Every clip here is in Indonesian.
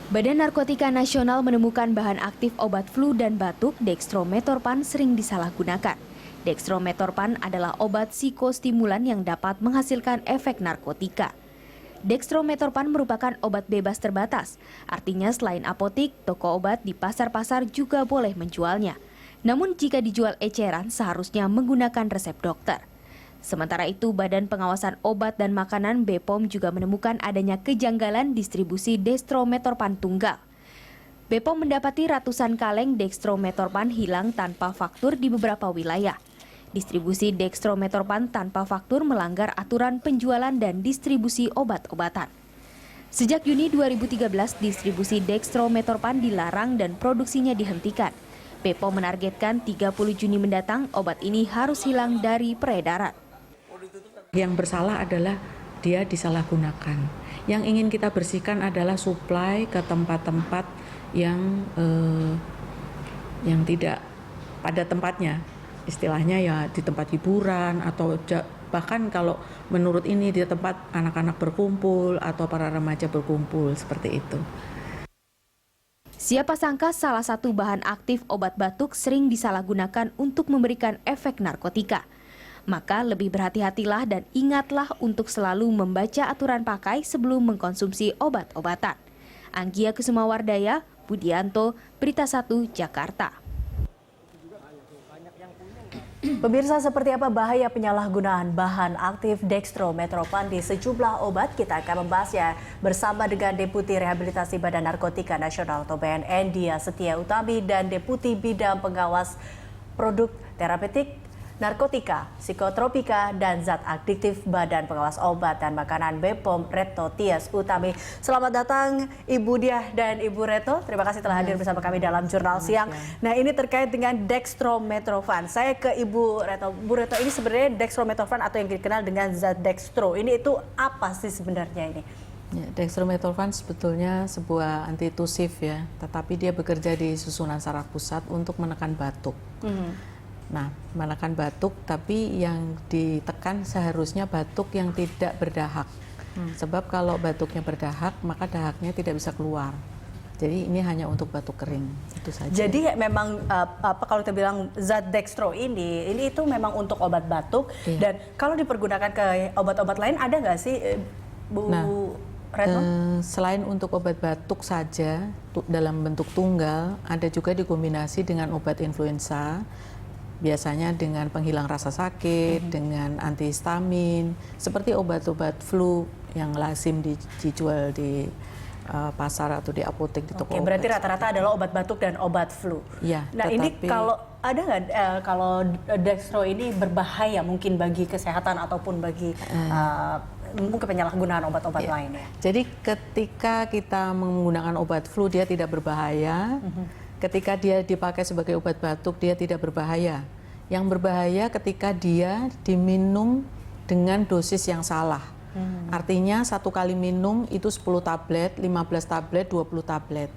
Badan Narkotika Nasional menemukan bahan aktif obat flu dan batuk dextrometorphan sering disalahgunakan. Dextrometorphan adalah obat psikostimulan yang dapat menghasilkan efek narkotika. Dextrometorphan merupakan obat bebas terbatas, artinya selain apotik, toko obat di pasar-pasar juga boleh menjualnya. Namun jika dijual eceran seharusnya menggunakan resep dokter. Sementara itu, Badan Pengawasan Obat dan Makanan BPOM juga menemukan adanya kejanggalan distribusi dextrometorphan tunggal. BPOM mendapati ratusan kaleng dextrometorphan hilang tanpa faktur di beberapa wilayah. Distribusi dextrometorphan tanpa faktur melanggar aturan penjualan dan distribusi obat-obatan. Sejak Juni 2013, distribusi dextrometorphan dilarang dan produksinya dihentikan. BPOM menargetkan 30 Juni mendatang obat ini harus hilang dari peredaran. Yang bersalah adalah dia disalahgunakan. Yang ingin kita bersihkan adalah suplai ke tempat-tempat yang tidak pada tempatnya. Istilahnya ya di tempat hiburan atau bahkan kalau menurut ini di tempat anak-anak berkumpul atau para remaja berkumpul seperti itu. Siapa sangka salah satu bahan aktif obat batuk sering disalahgunakan untuk memberikan efek narkotika. Maka lebih berhati-hatilah dan ingatlah untuk selalu membaca aturan pakai sebelum mengkonsumsi obat-obatan. Anggia Kusumawardaya, Budianto, Berita 1, Jakarta. Pemirsa, seperti apa bahaya penyalahgunaan bahan aktif dextrometorphan di sejumlah obat? Kita akan membahasnya bersama dengan Deputi Rehabilitasi Badan Narkotika Nasional atau BNN Dia Setia Utami dan Deputi Bidang Pengawas Produk Terapeutik Narkotika, Psikotropika, dan Zat Adiktif Badan Pengawas Obat dan Makanan BPOM Retno Tias Utami. Selamat datang Ibu Diah dan Ibu Retno. Terima kasih telah hadir bersama kami dalam Jurnal Siang. Nah, ini terkait dengan dextrometorphan. Saya ke Ibu Retno. Bu Retno, ini sebenarnya dextrometorphan atau yang dikenal dengan zat dextro. Ini itu apa sih sebenarnya ini? Ya, dextrometorphan sebetulnya sebuah antitusif ya, tetapi dia bekerja di susunan saraf pusat untuk menekan batuk. Nah, menekan batuk, tapi yang ditekan seharusnya batuk yang tidak berdahak. Sebab kalau batuknya berdahak, maka dahaknya tidak bisa keluar. Jadi ini hanya untuk batuk kering, itu saja. Jadi memang kalau kita bilang zat dextro ini itu memang untuk obat batuk. Iya. Dan kalau dipergunakan ke obat-obat lain ada nggak sih, Bu Retno? Selain untuk obat batuk saja dalam bentuk tunggal, ada juga dikombinasi dengan obat influenza. Biasanya dengan penghilang rasa sakit, dengan antihistamin, seperti obat-obat flu yang lazim dijual di pasar atau di apotek, di toko obat. Berarti rata-rata adalah obat batuk dan obat flu. Ya, nah, ini kalau ada nggak kalau dextro ini berbahaya mungkin bagi kesehatan ataupun bagi mungkin penyalahgunaan obat-obat lainnya? Jadi ketika kita menggunakan obat flu dia tidak berbahaya. Ketika dia dipakai sebagai obat batuk, dia tidak berbahaya. Yang berbahaya ketika dia diminum dengan dosis yang salah. Artinya satu kali minum itu 10 tablet, 15 tablet, 20 tablet.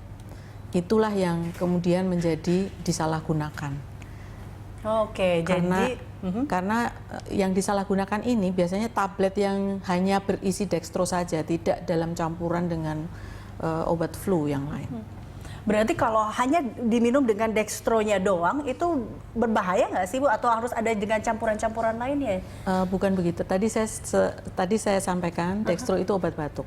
Itulah yang kemudian menjadi disalahgunakan. Karena yang disalahgunakan ini biasanya tablet yang hanya berisi dextro saja, tidak dalam campuran dengan obat flu yang lain. Berarti kalau hanya diminum dengan dextronya doang itu berbahaya nggak sih, Bu? Atau harus ada dengan campuran-campuran lainnya? Bukan begitu. Tadi saya sampaikan dextro itu obat batuk.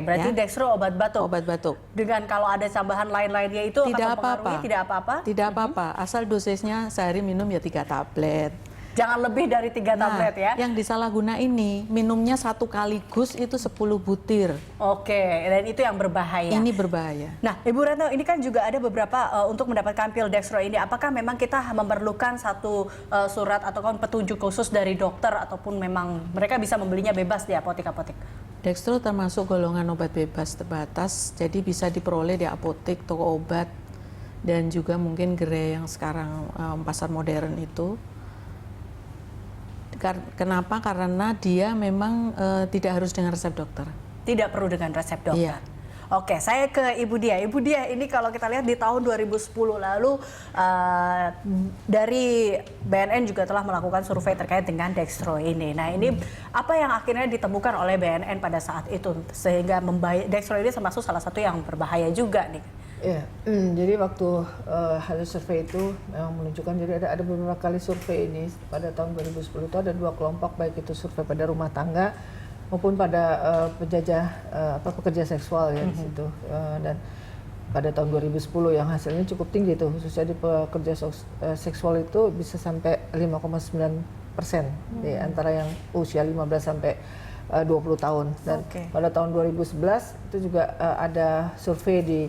Berarti dextro obat batuk. Obat batuk. Dengan kalau ada tambahan lain-lainnya itu tidak akan mempengaruhi, tidak apa-apa? Tidak apa-apa. Asal dosisnya sehari minum ya 3 tablet. Jangan lebih dari 3 tablet ya. Yang disalahguna ini minumnya satu kaligus itu 10 butir. Dan itu yang berbahaya. Ini berbahaya. Nah, Ibu Retno, ini kan juga ada beberapa untuk mendapatkan pil dextro ini. Apakah memang kita memerlukan satu surat atau petunjuk khusus dari dokter ataupun memang mereka bisa membelinya bebas di apotek-apotek? Dextro termasuk golongan obat bebas terbatas, jadi bisa diperoleh di apotek, toko obat, dan juga mungkin gerai yang sekarang pasar modern itu. Kenapa? Karena dia memang tidak harus dengan resep dokter. Tidak perlu dengan resep dokter. Iya. Oke, saya ke Ibu Dia. Ibu Dia, ini kalau kita lihat di tahun 2010 lalu dari BNN juga telah melakukan survei terkait dengan dextro ini. Nah, ini apa yang akhirnya ditemukan oleh BNN pada saat itu sehingga dextro ini termasuk salah satu yang berbahaya juga nih. Ya, jadi waktu hasil survei itu memang menunjukkan, jadi ada beberapa kali survei ini pada tahun 2010 itu ada 2 kelompok, baik itu survei pada rumah tangga maupun pada pekerja seksual ya di situ, dan pada tahun 2010 yang hasilnya cukup tinggi itu, khususnya di pekerja seksual itu bisa sampai 5,9% di antara yang usia 15 sampai 20 tahun. Dan pada tahun 2011 itu juga ada survei di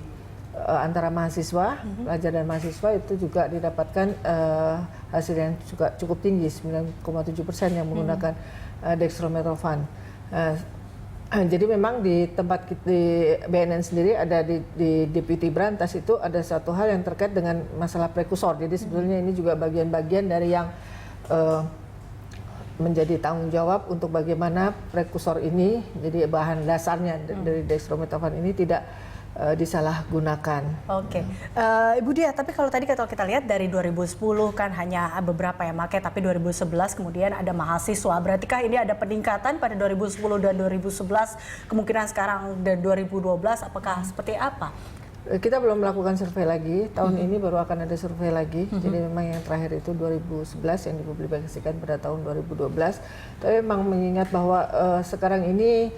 antara mahasiswa, pelajar dan mahasiswa, itu juga didapatkan hasil yang juga cukup tinggi, 9,7% yang menggunakan dextromethorphan. Jadi memang di tempat di BNN sendiri ada di Deputi Brantas itu ada satu hal yang terkait dengan masalah prekursor. Jadi sebetulnya ini juga bagian-bagian dari yang menjadi tanggung jawab untuk bagaimana prekursor ini, jadi bahan dasarnya dari dextromethorphan ini tidak disalahgunakan. Oke, Ibu Dia, tapi kalau tadi kalau kita lihat dari 2010 kan hanya beberapa yang pakai, tapi 2011 kemudian ada mahasiswa. Beratikah ini ada peningkatan pada 2010 dan 2011, kemungkinan sekarang dan 2012, apakah seperti apa? Kita belum melakukan survei lagi, tahun ini baru akan ada survei lagi. Jadi memang yang terakhir itu 2011 yang dipublikasikan pada tahun 2012. Tapi memang mengingat bahwa sekarang ini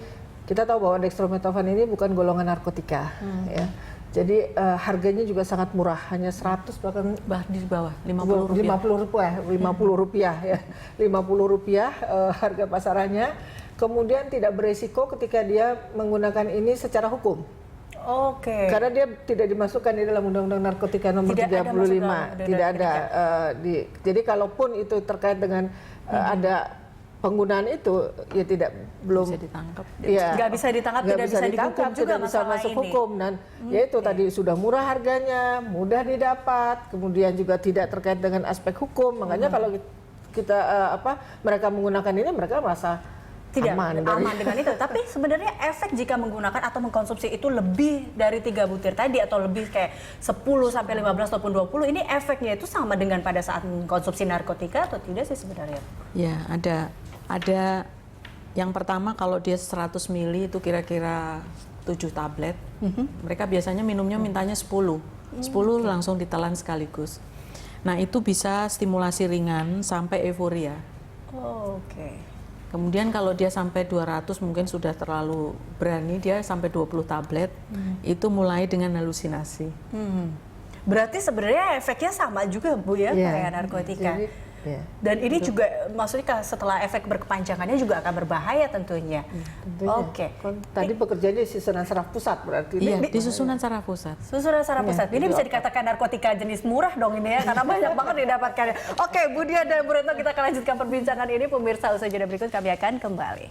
kita tahu bahwa dextromethorphan ini bukan golongan narkotika, ya. Jadi harganya juga sangat murah, hanya 100 bahkan di bawah 50 rupiah ya, 50 rupiah harga pasarannya. Kemudian tidak beresiko ketika dia menggunakan ini secara hukum. Oke. Karena dia tidak dimasukkan di dalam Undang-Undang Narkotika Nomor 35, tidak ada. Jadi kalaupun itu terkait dengan ada penggunaan itu, ya belum bisa ditangkap. Ya, nggak bisa ditangkap, tidak bisa dihukum juga tidak bisa masuk ini. hukum, dan ya itu tadi sudah murah harganya, mudah didapat, kemudian juga tidak terkait dengan aspek hukum. Makanya kalau kita mereka menggunakan ini, mereka merasa tidak aman dengan itu. Tapi sebenarnya efek jika menggunakan atau mengkonsumsi itu lebih dari 3 butir tadi atau lebih kayak 10 sampai 15 ataupun 20, ini efeknya itu sama dengan pada saat mengkonsumsi narkotika atau tidak sih sebenarnya? Ya, ada yang pertama kalau dia 100 ml itu kira-kira 7 tablet. Mereka biasanya minumnya mintanya 10 langsung ditelan sekaligus. Nah, itu bisa stimulasi ringan sampai euforia. Oke. Kemudian kalau dia sampai 200 mungkin sudah terlalu berani, dia sampai 20 tablet, itu mulai dengan halusinasi. Berarti sebenarnya efeknya sama juga Bu ya, kayak narkotika. Dan ini juga maksudnya setelah efek berkepanjangannya juga akan berbahaya tentunya. Oke. Tadi pekerjaannya di susunan saraf pusat berarti. Iya, di susunan saraf pusat. Susunan saraf pusat. Ini bisa dikatakan narkotika jenis murah dong ini ya, karena banyak banget didapatkannya. Oke, Bu Dia dan Bu Retno, kita akan lanjutkan perbincangan ini. Pemirsa, usai jeda berikut kami akan kembali.